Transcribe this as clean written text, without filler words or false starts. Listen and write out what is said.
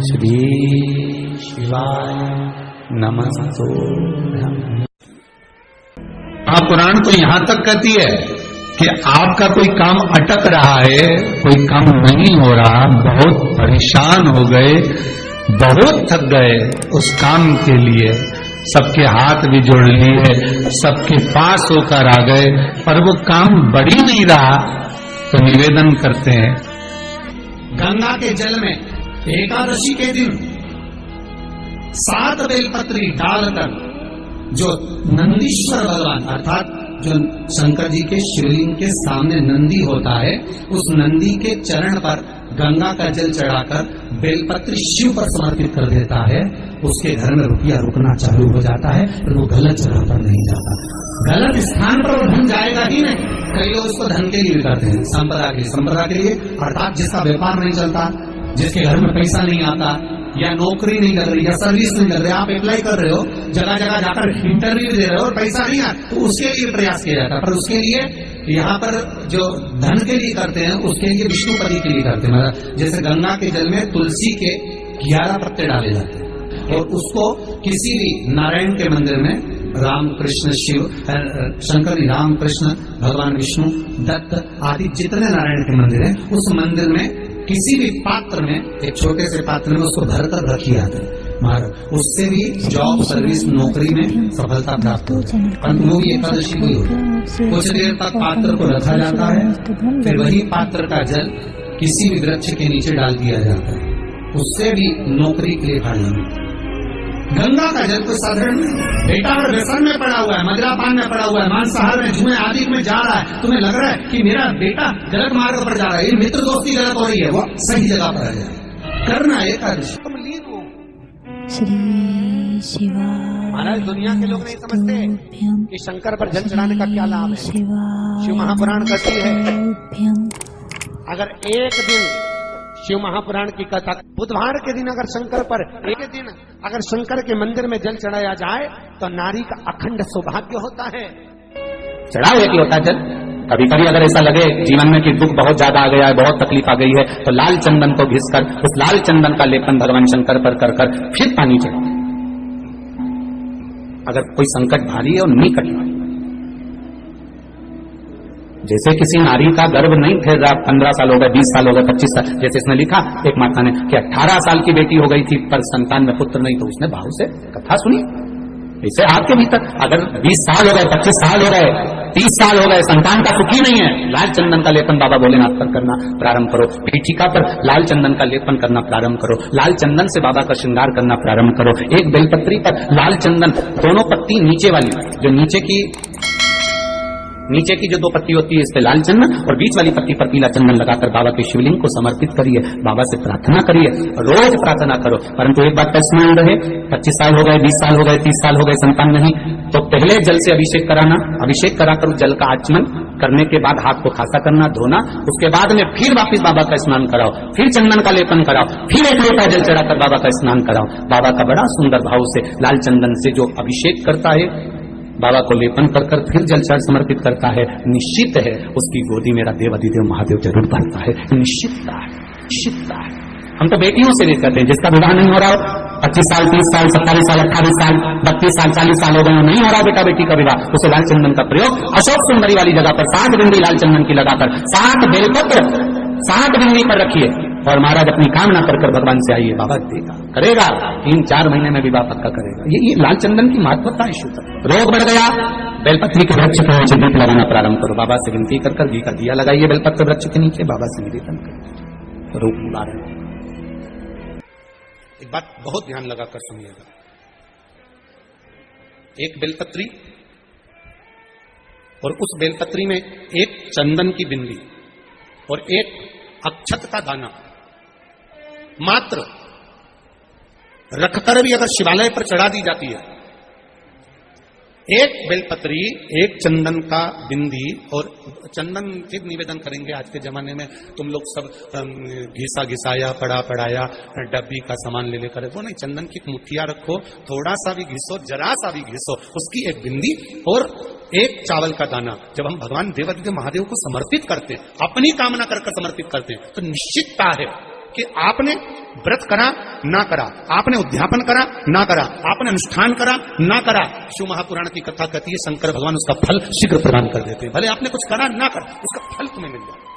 श्री शिवाय नमस्तोभ्यं। पुराण तो यहां तक कहती है कि आपका कोई काम अटक रहा है, कोई काम नहीं हो रहा, बहुत परेशान हो गए, बहुत थक गए उस काम के लिए, सबके हाथ भी जोड़ लिए, सबके पास होकर आ गए, पर वो काम बढ़ ही नहीं रहा, तो निवेदन करते हैं गंगा के जल में एकादशी के दिन 7 बेलपत्री डालकर जो नंदीश्वर भगवान अर्थात जो शंकर जी के शिवलिंग के सामने नंदी होता है, उस नंदी के चरण पर गंगा का जल चढ़ाकर बेलपत्री शिव पर समर्पित कर देता है, उसके घर में रुपया रुकना चालू हो जाता है, पर वो गलत जगह पर नहीं जाता, गलत स्थान पर वो धन जाएगा ही नहीं। कई लोग उसको धन के लिए भी करते हैं, संपदा के लिए अर्थात जिसका व्यापार नहीं चलता, जिसके घर में पैसा नहीं आता, या नौकरी नहीं लग रही, या सर्विस नहीं लग रही, आप अप्लाई कर रहे हो, जगह जगह जाकर इंटरव्यू दे रहे हो और पैसा नहीं आता, तो उसके लिए प्रयास किया जाता है। पर उसके लिए यहाँ पर जो धन के लिए करते हैं, उसके लिए विष्णुपति के लिए करते हैं। जैसे गंगा के जल में तुलसी के 11 पत्ते डाले जाते हैं और उसको किसी भी नारायण के मंदिर में राम कृष्ण शिव शंकर राम कृष्ण भगवान विष्णु दत्त आदि जितने नारायण के मंदिर हैं, उस मंदिर में किसी भी पात्र में, एक छोटे से पात्र में उसको भरकर रखी जाते हैं महाराज, उससे भी जॉब सर्विस नौकरी में सफलता प्राप्त होती है। परंतु वो भी एकादशी नहीं होती, कुछ देर तक पात्र को रखा जाता है, फिर वही पात्र का जल किसी भी वृक्ष के नीचे डाल दिया जाता है, उससे भी नौकरी के लिए फायदा मिलता है। गंगा का जल कोई साधारण नहीं। बेटा अगर व्यसन में पड़ा हुआ है, मदिरापान में पड़ा हुआ है, मांसाहार में, जुए आदि में जा रहा है, तुम्हें लग रहा है कि मेरा बेटा गलत मार्ग पर जा रहा है, ये मित्र दोस्ती गलत हो रही है, वो सही जगह पर आ जाए, करना है एकादशी। तुम लीन हो। श्री शिवा महाराज दुनिया के लोग नहीं समझते कि शंकर पर जल चढ़ाने का क्या लाभ है। शिव महापुराण कहती है अगर एक दिन शिव महापुराण की कथा बुधवार के दिन अगर शंकर पर एक दिन अगर शंकर के मंदिर में जल चढ़ाया जाए तो नारी का अखंड सौभाग्य होता है। चढ़ाओ एक होता है जल। कभी कभी अगर ऐसा लगे जीवन में कि दुख बहुत ज्यादा आ गया है, बहुत तकलीफ आ गई है, तो लाल चंदन को घिसकर उस लाल चंदन का लेपन भगवान शंकर पर कर फिर पानी चढ़ाओ। अगर कोई संकट भारी है और निकट भारी, जैसे किसी नारी का गर्भ नहीं फिर रहा, 15 साल हो गए, 20 साल हो गए, 25 साल, जैसे इसने लिखा एक माता ने कि 18 साल की बेटी हो गई थी पर संतान में पुत्र नहीं, तो उसने भाव से कथा सुनी। इसे आपके भीतर अगर 20 साल हो गए, 25 साल हो गए, 30 साल हो गए, संतान का सुखी नहीं है, लाल चंदन का लेपन बाबा भोलेनाथ पर करना प्रारंभ करो, पीठिका पर लाल चंदन का लेपन करना प्रारंभ करो, लाल चंदन से बाबा का श्रृंगार करना प्रारंभ करो। एक बेलपत्री पर लाल चंदन, दोनों पत्ती नीचे वाली, जो नीचे की जो 2 पत्ती होती है इस पे लाल चंदन और बीच वाली पत्ती पर पीला चंदन लगाकर बाबा के शिवलिंग को समर्पित करिए, बाबा से प्रार्थना करिए, रोज प्रार्थना करो। परंतु एक बात का स्मरण रहे, 25 साल हो गए, 20 साल हो गए, 30 साल हो गए, संतान नहीं, तो पहले जल से अभिषेक कराना, अभिषेक कराकर जल का आचमन करने के बाद हाथ को खासा करना, धोना, उसके बाद में फिर वापिस बाबा का स्नान कराओ, फिर चंदन का लेपन कराओ, फिर एक लोटा जल चढ़ाकर बाबा का स्नान कराओ। बाबा का बड़ा सुंदर भाव से लाल चंदन से जो अभिषेक करता है, बाबा को लेपन कर फिर जल समर्पित करता है, निश्चित है उसकी गोदी मेरा देव अधिदेव महादेव जरूर भरता है। निश्चितता है। हम तो बेटियों से भी कहते हैं, जिसका विवाह नहीं हो रहा हो, 25 साल, 30 साल, 27 साल, 28 साल, 32 साल, 40 साल हो गए, नहीं हो रहा बेटा बेटी का विवाह, उसे लाल चंदन का प्रयोग अशोक सुंदरी वाली जगह पर 7 बिंदी लाल चंदन की लगाकर 7 बेलपत्र 7 बिंदी पर रखिए और महाराज अपनी कामना कर भगवान से आइए, बाबा देगा, करेगा, 3-4 महीने में विवाह पक्का करेगा। ये लाल चंदन की महत्वता है। शुद्ध रोग बढ़ गया, बेलपत्री के वृक्ष के नीचे दीप लगाना प्रारंभ करो, बाबा से विनती कर घी का दिया लगाइए बेलपत्र वृक्ष के नीचे, बाबा से निवेदन करिए, रोग निवारण। एक बात बहुत ध्यान लगाकर सुनिएगा, एक बेलपत्री और उस बेलपत्री में एक चंदन की बिंदी और एक अक्षत का दाना मात्र रखकर भी अगर शिवालय पर चढ़ा दी जाती है, एक बेलपत्री, एक चंदन का बिंदी, और चंदन फिर निवेदन करेंगे आज के जमाने में तुम लोग सब घिसा घिसाया, पढ़ाया, डब्बी का सामान ले लेकर, वो नहीं, चंदन की मुठिया रखो, थोड़ा सा भी घिसो, जरा सा भी घिसो, उसकी एक बिंदी और एक चावल का दाना। जब हम भगवान देवाधिदेव महादेव को समर्पित करते हैं, अपनी कामना कर समर्पित करते हैं, तो निश्चितता है कि आपने व्रत करा ना करा, आपने उद्यापन करा ना करा, आपने अनुष्ठान करा ना करा, शिव महापुराण की कथा कहती है शंकर भगवान उसका फल शीघ्र प्रदान कर देते हैं। भले आपने कुछ करा ना करा, उसका फल तुम्हें मिल जाए।